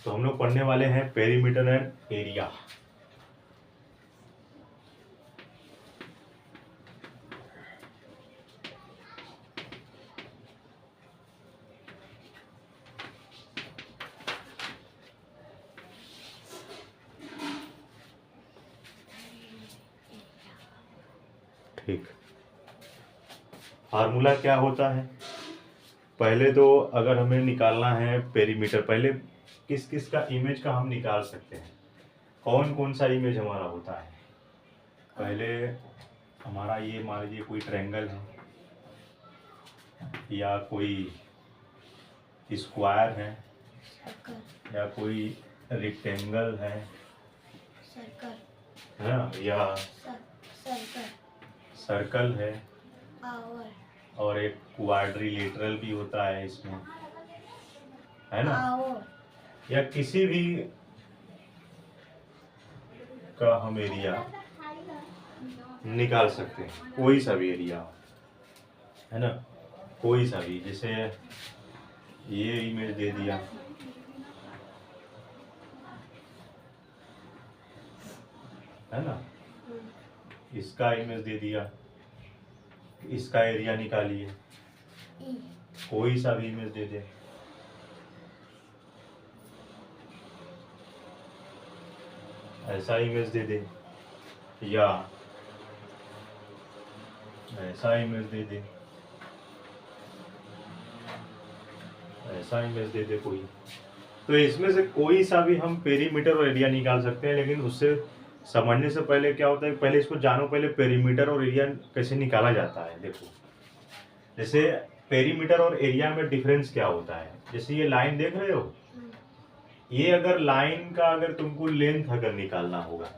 तो हम लोग पढ़ने वाले हैं पेरीमीटर एंड एरिया। ठीक, फार्मूला क्या होता है? पहले तो अगर हमें निकालना है पेरीमीटर, पहले किस किस का इमेज का हम निकाल सकते हैं, कौन कौन सा इमेज हमारा होता है। पहले हमारा ये मान लीजिए कोई ट्रायंगल है या कोई स्क्वायर है या कोई रेक्टेंगल है ना, या सर्कल है और एक क्वाड्रिलेटरल भी होता है इसमें, है ना, या किसी भी का हम एरिया निकाल सकते हैं, कोई सा भी एरिया, है ना, कोई सा भी। जैसे ये इमेज दे दिया, है ना, इसका इमेज दे दिया, इसका एरिया निकालिए, कोई सा भी इमेज दे दे, ऐसा इमेज दे दे या ऐसा इमेज दे दे, ऐसा इमेज दे दे कोई, तो इसमें से कोई सा भी हम पेरीमीटर और एरिया निकाल सकते हैं। लेकिन उससे समझने से पहले क्या होता है, पहले इसको जानो, पहले पेरीमीटर और एरिया कैसे निकाला जाता है। देखो, जैसे पेरीमीटर और एरिया में डिफरेंस क्या होता है। जैसे ये लाइन देख रहे हो, ये अगर लाइन का अगर तुमको लेंथ अगर निकालना होगा,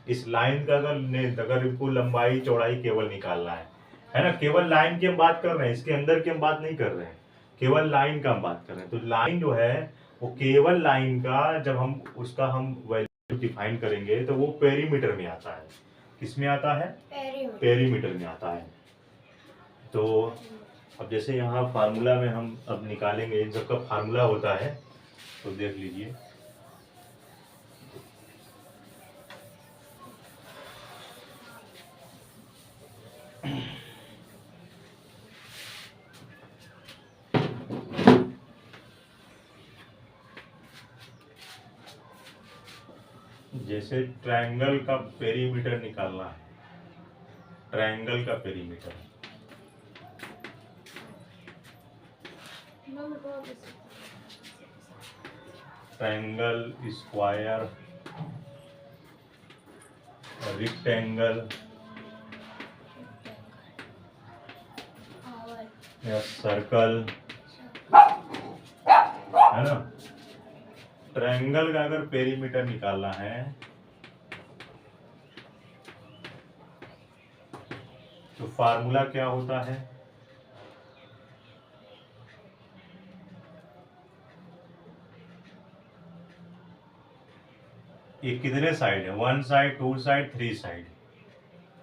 इस लाइन का अगर लेंथ, अगर इनको लंबाई चौड़ाई केवल निकालना है ना, केवल लाइन की हम बात कर रहे हैं, इसके अंदर की हम बात नहीं कर रहे हैं, केवल लाइन का हम बात कर रहे हैं। तो लाइन जो है वो केवल लाइन का जब हम उसका हम वैल्यू डिफाइन करेंगे तो वो पेरीमीटर में आता है। किस में आता है? पेरीमीटर में आता है। तो अब जैसे यहाँ फार्मूला में हम अब निकालेंगे, इन सबका फार्मूला होता है, तो देख लीजिए। जैसे ट्रायंगल का पेरीमीटर निकालना है, ट्रायंगल का पेरीमीटर, ट्रायंगल, स्क्वायर, रेक्टेंगल या सर्कल, है ना। ट्रायंगल का अगर पेरीमीटर निकालना है तो फार्मूला क्या होता है? ये कितने साइड है? 1 साइड, 2 साइड, 3 साइड,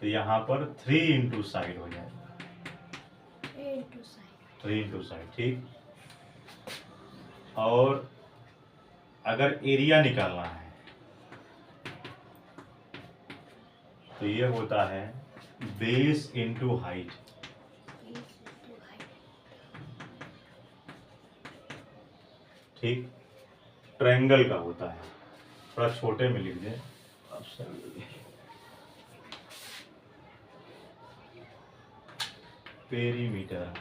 तो यहाँ पर 3 इंटू साइड हो जाएगा, 3 इंटू साइड, ठीक। और अगर एरिया निकालना है तो ये होता है बेस इंटू हाइट, ठीक। ट्रायंगल का होता है, थोड़ा छोटे में लिख दें perimeter,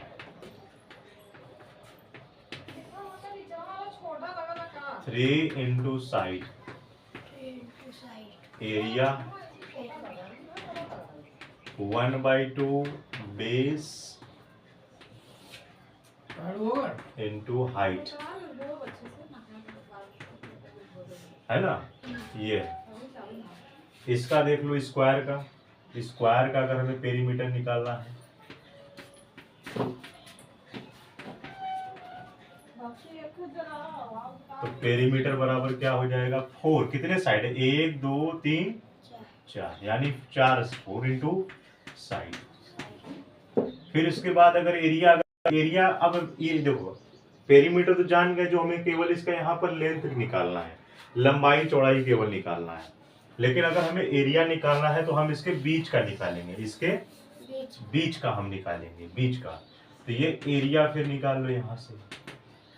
three into side, area 1/2 base into height, है ना। ये इसका देख लो, स्क्वायर का, स्क्वायर का अगर हमें पेरीमीटर निकालना है तो पेरीमीटर बराबर क्या हो जाएगा? 4, कितने साइड है? 1 2 3 4, यानी 4, 4 इंटू साइड। फिर इसके बाद अगर एरिया, अब ये देखो, पेरीमीटर तो जान गए, जो हमें केवल इसका यहाँ पर लेंथ निकालना है, लंबाई चौड़ाई केवल निकालना है। लेकिन अगर हमें एरिया निकालना है तो हम इसके बीच का निकालेंगे, इसके बीच का हम निकालेंगे, बीच का। तो ये एरिया फिर निकाल लो यहाँ से।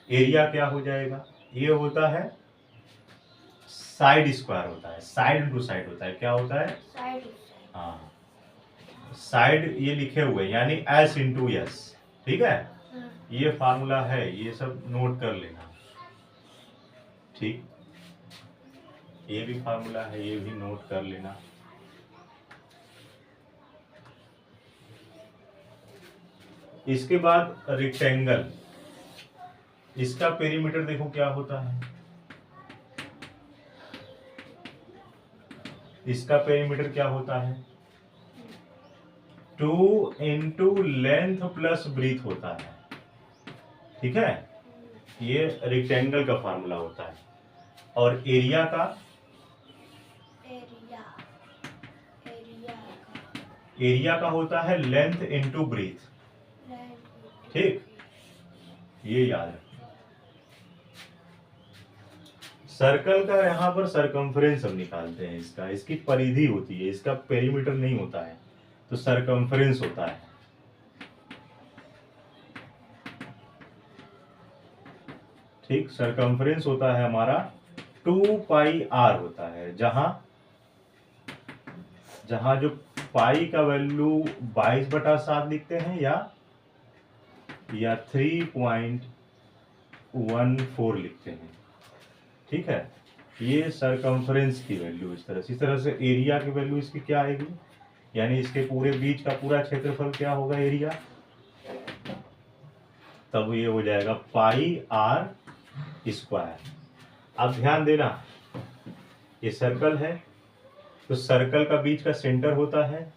एरिया क्या हो जाएगा, ये होता है साइड स्क्वायर होता है, साइड इंटू साइड होता है, क्या होता है साइड। हाँ, साइड ये लिखे हुए यानी एस इंटू एस, ठीक है। ये फार्मूला है, ये सब नोट कर लेना, ठीक। ये भी फार्मूला है, ये भी नोट कर लेना। इसके बाद रेक्टेंगल, इसका पेरीमीटर देखो क्या होता है, इसका पेरीमीटर क्या होता है 2 इंटू लेंथ प्लस ब्रीथ होता है, ठीक है। ये रेक्टेंगल का फार्मूला होता है। और एरिया का, एरिया का होता है लेंथ इंटू ब्रीथ, ठीक। ये याद है। सर्कल का यहाँ पर सरकमफ्रेंस हम निकालते हैं, इसका, इसकी परिधि होती है, इसका पेरीमीटर नहीं होता है, तो सरकमफ्रेंस होता है, ठीक। सरकमफ्रेंस होता है हमारा 2 पाई आर होता है, जहां जहां जो पाई का वैल्यू 22/7 लिखते हैं या 3.14 लिखते हैं, ठीक है। ये सरकमफ्रेंस की वैल्यू इस तरह से एरिया की वैल्यू इसकी क्या आएगी, यानी इसके पूरे बीच का पूरा क्षेत्रफल क्या होगा एरिया, तब ये हो जाएगा पाई आर स्क्वायर। अब ध्यान देना, ये सर्कल है, तो सर्कल का बीच का सेंटर होता है,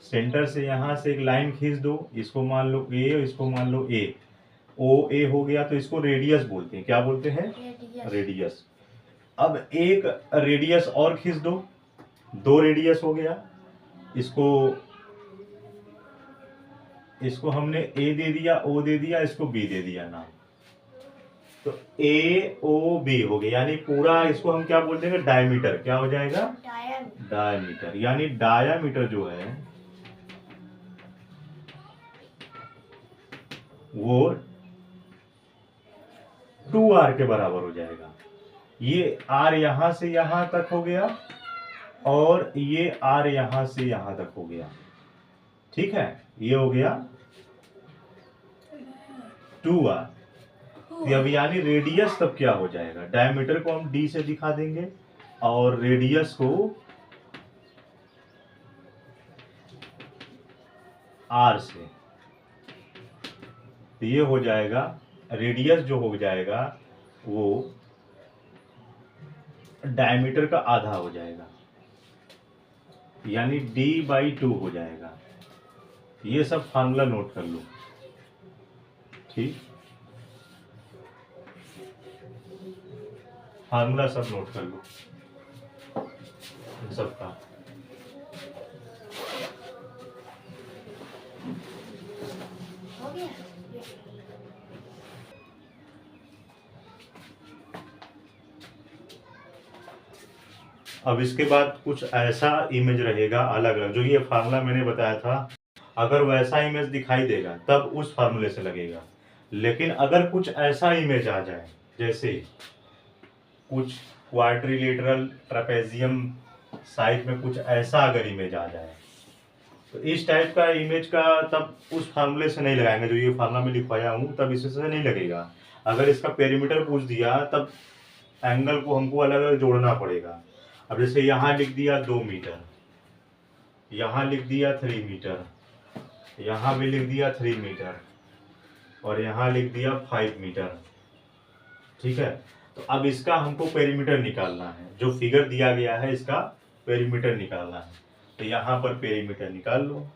सेंटर से यहां से एक लाइन खींच दो, इसको मान लो ए और इसको मान लो ए, ओ ए हो गया, तो इसको रेडियस बोलते हैं, क्या बोलते हैं रेडियस। अब एक रेडियस और खींच दो, 2 रेडियस हो गया, इसको हमने ए दे दिया, ओ दे दिया, इसको बी दे दिया नाम, तो ए ओ बी हो गया, यानी पूरा इसको हम क्या बोल देंगे डायमीटर, क्या हो जाएगा डायमीटर। यानी डायमीटर जो है वो 2r के बराबर हो जाएगा। ये r यहां से यहां तक हो गया और ये r यहां से यहां तक हो गया, ठीक है। ये हो गया 2r। अब यानी रेडियस तब क्या हो जाएगा, डायमीटर को हम d से दिखा देंगे और रेडियस को r से, तो ये हो जाएगा रेडियस जो हो जाएगा वो डायमीटर का आधा हो जाएगा, यानी d/2 हो जाएगा। ये सब फार्मूला नोट कर लो, ठीक। फार्मूला सब नोट कर लो सबका। हो गया। अब इसके बाद कुछ ऐसा इमेज रहेगा अलग अलग, जो ये फार्मूला मैंने बताया था, अगर वैसा इमेज दिखाई देगा तब उस फार्मूले से लगेगा। लेकिन अगर कुछ ऐसा इमेज आ जाए, जैसे कुछ क्वाड्रिलेटरल ट्रेपेजियम साइड में कुछ ऐसा अगर इमेज आ जाए, तो इस टाइप का इमेज का तब उस फार्मूले से नहीं लगाएंगे, जो ये फार्मूला में लिखवाया हूँ, तब इससे नहीं लगेगा। अगर इसका पेरीमीटर पूछ दिया तब एंगल को हमको अलग अलग जोड़ना पड़ेगा। अब जैसे यहाँ लिख दिया 2 मीटर, यहाँ लिख दिया 3 मीटर, यहाँ भी लिख दिया 3 मीटर और यहाँ लिख दिया 5 मीटर, ठीक है। तो अब इसका हमको पेरीमीटर निकालना है, जो फिगर दिया गया है इसका पेरीमीटर निकालना है, तो यहाँ पर पेरीमीटर निकाल लो।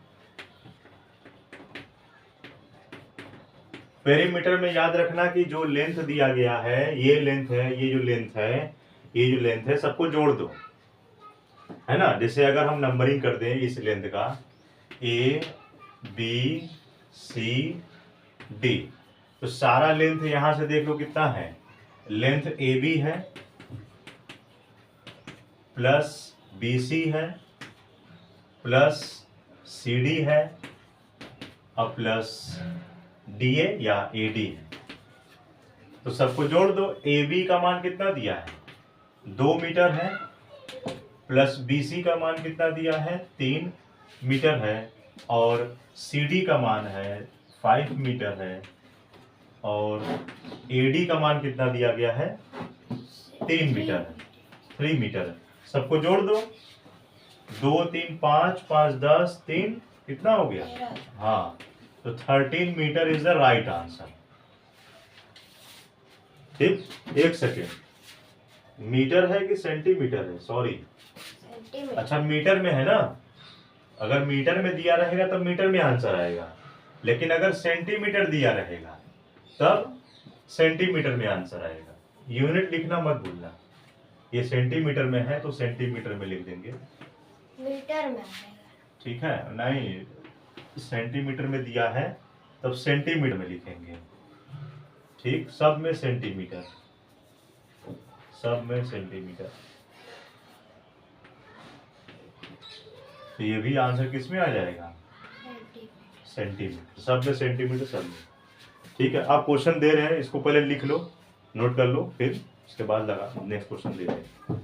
पेरीमीटर में याद रखना कि जो लेंथ दिया गया है, ये लेंथ है, ये जो लेंथ है, ये जो लेंथ है, सबको जोड़ दो, है ना। जैसे अगर हम नंबरिंग कर दें इस लेंथ का A B C D, तो सारा लेंथ यहां से देख लो कितना है, लेंथ ए बी है प्लस बी सी है प्लस सी डी है और प्लस डी ए या ए डी है। तो सबको जोड़ दो। ए बी का मान कितना दिया है, 2 मीटर है, प्लस बी सी का मान कितना दिया है, 3 मीटर है, और सी डी का मान है 5 मीटर है, और ए डी का मान कितना दिया गया है, 3 मीटर है, 3 मीटर है। सबको जोड़ दो, 2 3 5 5 10 3 कितना हो गया, हाँ, तो 13 metre is the right answer. ठीक, एक सेकेंड, मीटर है कि सेंटीमीटर है, सॉरी, अच्छा मीटर में है ना, अगर मीटर में दिया रहेगा तब मीटर में आंसर आएगा, लेकिन अगर सेंटीमीटर दिया रहेगा तब सेंटीमीटर में आंसर आएगा। यूनिट लिखना मत भूलना, ये सेंटीमीटर में है तो सेंटीमीटर में लिख देंगे, मीटर में आएगा, ठीक है, नहीं सेंटीमीटर में दिया है तब सेंटीमीटर में लिखेंगे, ठीक, सब में सेंटीमीटर, सब में सेंटीमीटर। तो ये भी आंसर किस में आ जाएगा, सेंटीमीटर, सब में सेंटीमीटर, सब में। ठीक है, आप क्वेश्चन दे रहे हैं, इसको पहले लिख लो, नोट कर लो, फिर उसके बाद लगा नेक्स्ट क्वेश्चन दे रहे हैं।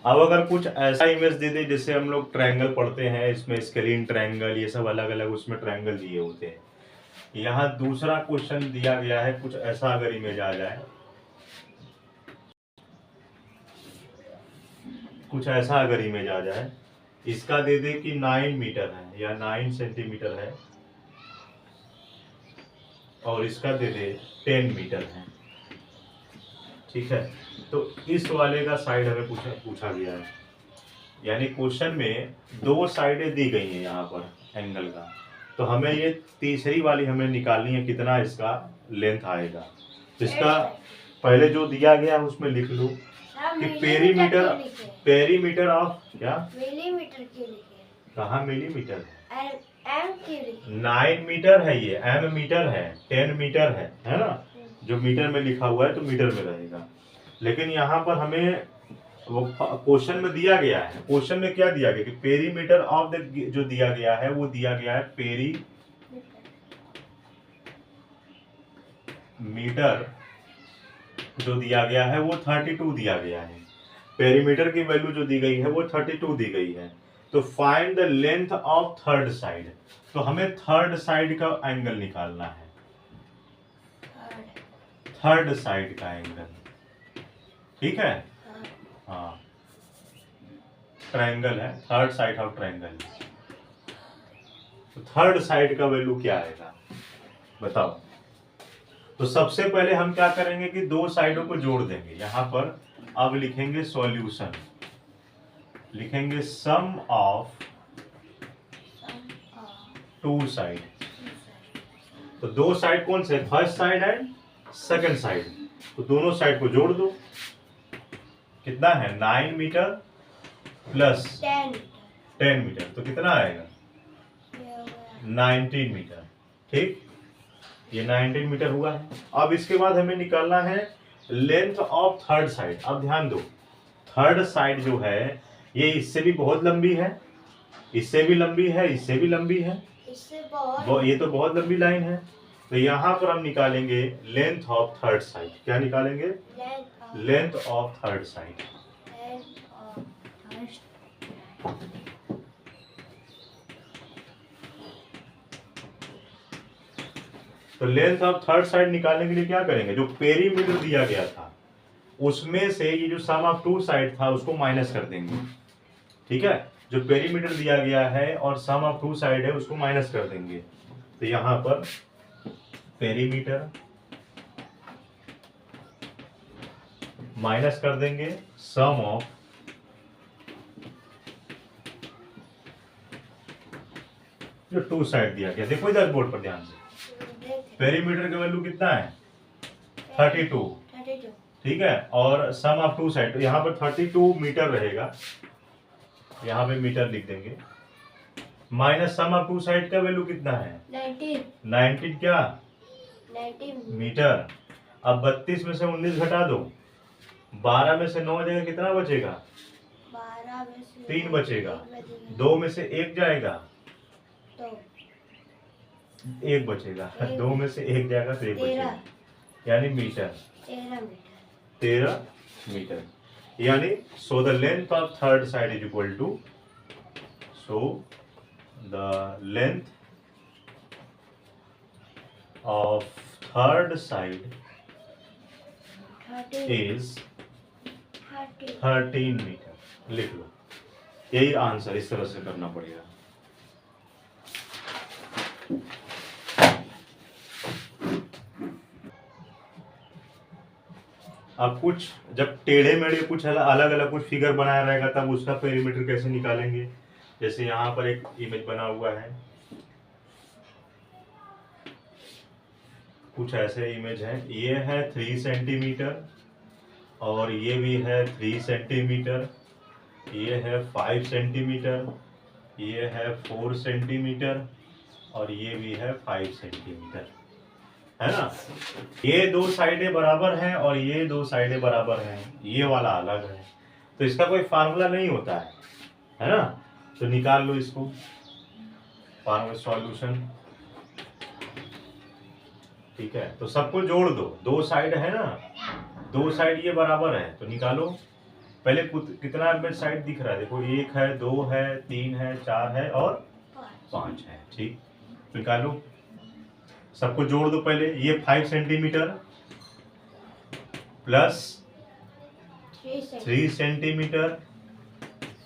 अब अगर कुछ ऐसा इमेज दे दे, जैसे हम लोग ट्रायंगल पढ़ते हैं, इसमें स्केलिन ट्रायंगल, ये सब अलग अलग उसमें ट्रायंगल दिए होते हैं। यहाँ दूसरा क्वेश्चन दिया गया है, कुछ ऐसा अगर इमेज आ जाए, कुछ ऐसा अगर इमेज आ जाए, इसका दे दे कि 9 मीटर है या 9 सेंटीमीटर है, और इसका दे दे 10 मीटर है, ठीक है, तो इस वाले का साइड हमें पूछा गया है, यानी क्वेश्चन में 2 साइडें दी गई हैं यहाँ पर एंगल का, तो हमें ये तीसरी वाली हमें निकालनी है, कितना इसका लेंथ आएगा। इसका पहले जो दिया गया है उसमें लिख लो कि पेरीमीटर ऑफ क्या, मिलीमीटर के लिखे, कहाँ मिलीमीटर है, एम के लिखे, 9 मीटर है, ये एम मीटर है, 10 मीटर है ना, जो मीटर में लिखा हुआ है तो मीटर में रहेगा। लेकिन यहाँ पर हमें वो क्वेश्चन में दिया गया है, क्वेश्चन में क्या दिया गया कि पेरीमीटर ऑफ द, जो दिया गया है वो दिया गया है मीटर, जो दिया गया है वो 32 दिया गया है, पेरीमीटर की वैल्यू जो दी गई है वो 32 दी गई है। तो find the length of third side, तो हमें थर्ड साइड का एंगल निकालना है, थर्ड साइड का एंगल, ठीक है, हाँ, ट्रायंगल है, थर्ड साइड ऑफ ट्रायंगल, तो थर्ड साइड का वैल्यू क्या आएगा बताओ। तो सबसे पहले हम क्या करेंगे कि 2 साइडों को जोड़ देंगे, यहां पर अब लिखेंगे सॉल्यूशन, लिखेंगे सम ऑफ 2 साइड, तो 2 साइड कौन से, first side and second side, तो दोनों साइड को जोड़ दो, कितना है 9 मीटर प्लस 10 मीटर, तो कितना आएगा 19 मीटर, ठीक, ये 19 मीटर हुआ है। अब इसके बाद हमें निकालना है लेंथ ऑफ थर्ड साइड। अब ध्यान दो, थर्ड साइड जो है ये इससे भी बहुत लंबी है, इससे भी लंबी है, इससे भी लंबी है, ये तो बहुत लंबी लाइन है, तो यहाँ पर हम निकालेंगे लेंथ ऑफ थर्ड साइड, क्या निकालेंगे, लेंथ ऑफ थर्ड साइड। तो लेंथ ऑफ थर्ड साइड निकालने के लिए क्या करेंगे, जो पेरीमीटर दिया गया था उसमें से ये जो सम ऑफ 2 साइड था उसको माइनस कर देंगे, ठीक है, जो पेरीमीटर दिया गया है और सम ऑफ 2 साइड है उसको माइनस कर देंगे, तो यहां पर पेरीमीटर माइनस कर देंगे सम ऑफ जो 2 साइड दिया गया। देखो इधर बोर्ड पर ध्यान से, पेरीमीटर का वैल्यू कितना है 32, ठीक है, और सम ऑफ 2 साइड, तो यहाँ पर 32 मीटर रहेगा, यहाँ पे मीटर लिख देंगे, minus sum of two side का वैल्यू कितना है 19 19 क्या 19 मीटर। अब 32 में से 19 घटा दो, 12 में से 9 जाएगा, कितना बचेगा 12 में से 3 बचेगा, एक बचेगा। 2 में से 1 जाएगा, तो 1 बचेगा, एक। 2 में से 1 जाएगा तो 1 बचेगा, 13 यानी मीटर 13 मीटर 13 मीटर। यानी so the length of third side is equal to, so the length of third side 13 is 13 13 metre. लिख लो, यही आंसर इस तरह से करना पड़ेगा। अब कुछ जब टेढ़े मेढ़े कुछ अलग अलग कुछ फिगर बनाया रहेगा तब उसका पेरीमीटर कैसे निकालेंगे। जैसे यहाँ पर एक इमेज बना हुआ है, कुछ ऐसे इमेज है, ये है 3 सेंटीमीटर और ये भी है 3 सेंटीमीटर, ये है 5 सेंटीमीटर, ये है 4 सेंटीमीटर और ये भी है 5 सेंटीमीटर, है ना। ये दो साइडें बराबर हैं और ये दो साइडें बराबर हैं, ये वाला अलग है, तो इसका कोई फार्मूला नहीं होता है ना। तो निकाल लो इसको, फार्मूला सॉल्यूशन, ठीक है। तो सबको जोड़ दो, दो साइड है ना, दो साइड ये बराबर है, तो निकालो। पहले कितना साइड दिख रहा है, देखो 1 है, 2 है, 3 है, 4 है और 5 है, ठीक। निकालो, सबको जोड़ दो पहले। ये 5 centimetre plus 3 centimetre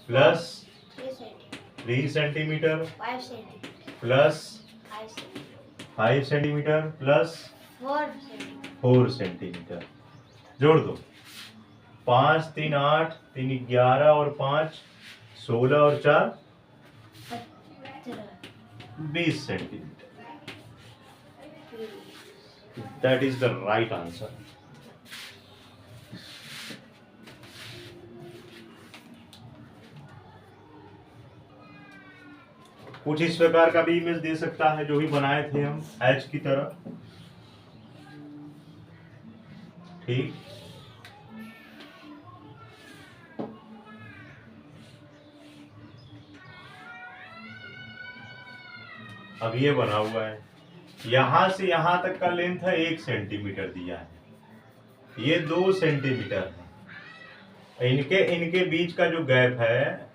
plus 3 centimetre 5 centimetre plus 5 centimetre 5 centimetre plus 4 centimetre 4 centimetre. जोड़ दो, 5 3 8 3 11 और 5 16 और 4 20 centimetre. That is the right answer. कुछ इस प्रकार का भी इमेज दे सकता है जो भी बनाए थे हम एच की तरह, ठीक। अब ये बना हुआ है, यहां से यहां तक का लेंथ है 1 सेंटीमीटर दिया है, ये 2 सेंटीमीटर है, इनके बीच का जो गैप है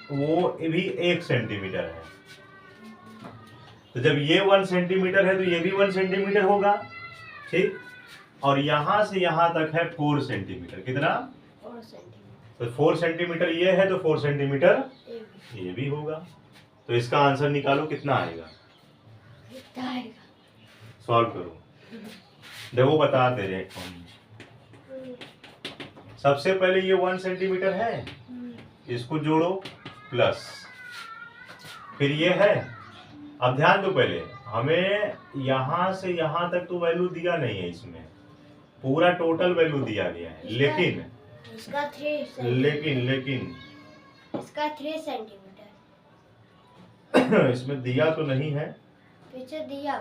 वो भी 1 सेंटीमीटर है। तो जब ये 1 सेंटीमीटर है तो ये भी 1 सेंटीमीटर होगा, ठीक। और यहां से यहां तक है 4 सेंटीमीटर, कितना 4 सेंटीमीटर, तो 4 सेंटीमीटर ये है तो 4 सेंटीमीटर ये भी होगा। तो इसका आंसर निकालो, कितना आएगा, सॉल्व करो। देखो बता दे रहे हैं, सबसे पहले ये 1 सेंटीमीटर है, इसको जोड़ो प्लस, फिर ये है। अब ध्यान दो, पहले हमें यहां से यहां तक तो वैल्यू दिया नहीं है, इसमें पूरा टोटल वैल्यू दिया गया है, लेकिन इसका 3 लेकिन इसका 3 सेंटीमीटर इसमें दिया तो नहीं है, पीछे दिया।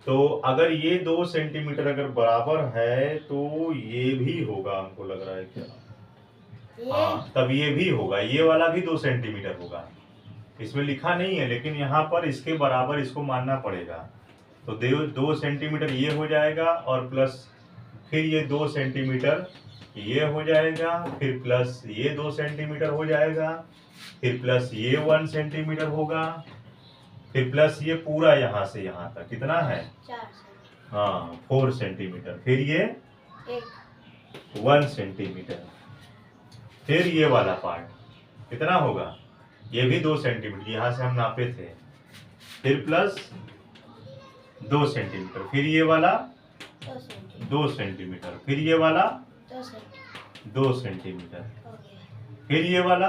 तो अगर ये 2 सेंटीमीटर अगर बराबर है तो ये भी होगा, हमको लग रहा है क्या, हाँ, तब ये भी होगा, ये वाला भी 2 सेंटीमीटर होगा। इसमें लिखा नहीं है लेकिन यहाँ पर इसके बराबर इसको मानना पड़ेगा। तो 2 सेंटीमीटर ये हो जाएगा और प्लस फिर ये 2 सेंटीमीटर ये हो जाएगा, फिर प्लस ये 2 सेंटीमीटर हो जाएगा, फिर प्लस ये 1 सेंटीमीटर होगा, फिर प्लस ये पूरा यहाँ से यहाँ तक कितना है 4 सेंटीमीटर, हाँ 4 सेंटीमीटर, फिर ये 1 सेंटीमीटर, फिर ये वाला पार्ट कितना होगा, ये भी 2 सेंटीमीटर, यहाँ से हम नापे थे, फिर प्लस 2 सेंटीमीटर, फिर ये वाला 2 सेंटीमीटर, फिर ये वाला 2 सेंटीमीटर, फिर ये वाला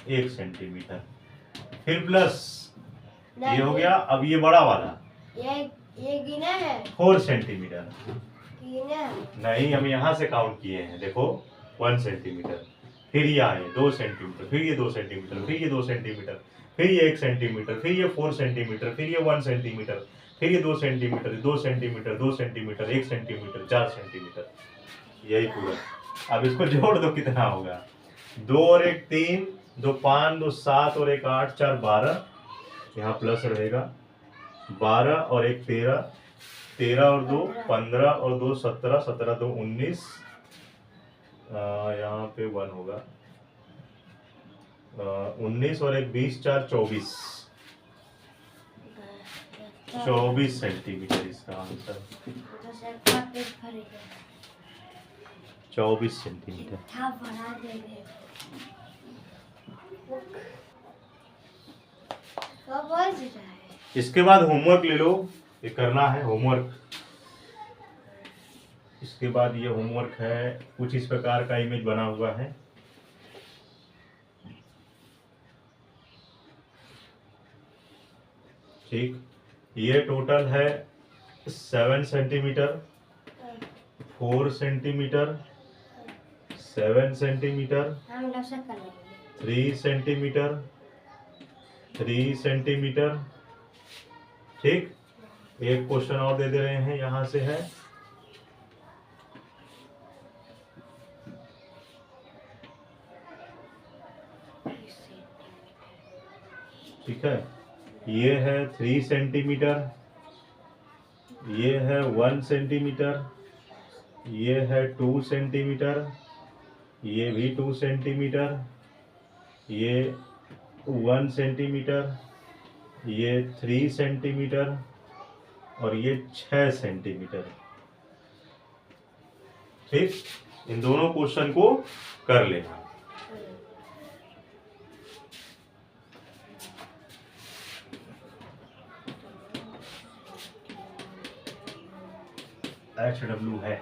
1 सेंटीमीटर, फिर प्लस ये हो गया। अब ये बड़ा वाला ये गिना है 4 सेंटीमीटर, गिना है। नहीं हम यहाँ से काउंट किए हैं, देखो 1 सेंटीमीटर, फिर ये आए 2 सेंटीमीटर, फिर ये 2 सेंटीमीटर, फिर ये 2 सेंटीमीटर, फिर ये 1 सेंटीमीटर, फिर ये 4 सेंटीमीटर, फिर ये 1 सेंटीमीटर, फिर ये 2 centimetre, 2 centimetre, 2 centimetre, 1 centimetre, 4 centimetre, यही पूरा। अब इसको जोड़ दो कितना होगा, 2 और 1 3, 2 5, 2 7 और 1 8, 4 12, यहाँ प्लस रहेगा, 12 और 1 13, 13 और 2 15 और 2 17, 17 2 19, यहाँ पे 1 होगा, 19 और 1 20, 4 24, 24 सेंटीमीटर इसका आंसर, 24 सेंटीमीटर। इसके बाद होमवर्क ले लो, ये करना है होमवर्क। इसके बाद ये होमवर्क है, कुछ इस प्रकार का इमेज बना हुआ है। ठीक, ये टोटल है 7 centimetre, 4 centimetre, 7 centimetre, 3 centimetre, 3 centimetre. ठीक, एक क्वेश्चन और दे रहे हैं, यहां से है ठीक है, ये है 3 सेंटीमीटर, ये है 1 सेंटीमीटर, ये है 2 सेंटीमीटर, ये भी 2 सेंटीमीटर, ये 1 सेंटीमीटर, ये 3 सेंटीमीटर और ये 6 सेंटीमीटर। ठीक, इन दोनों क्वेश्चन को कर लेना। HW है।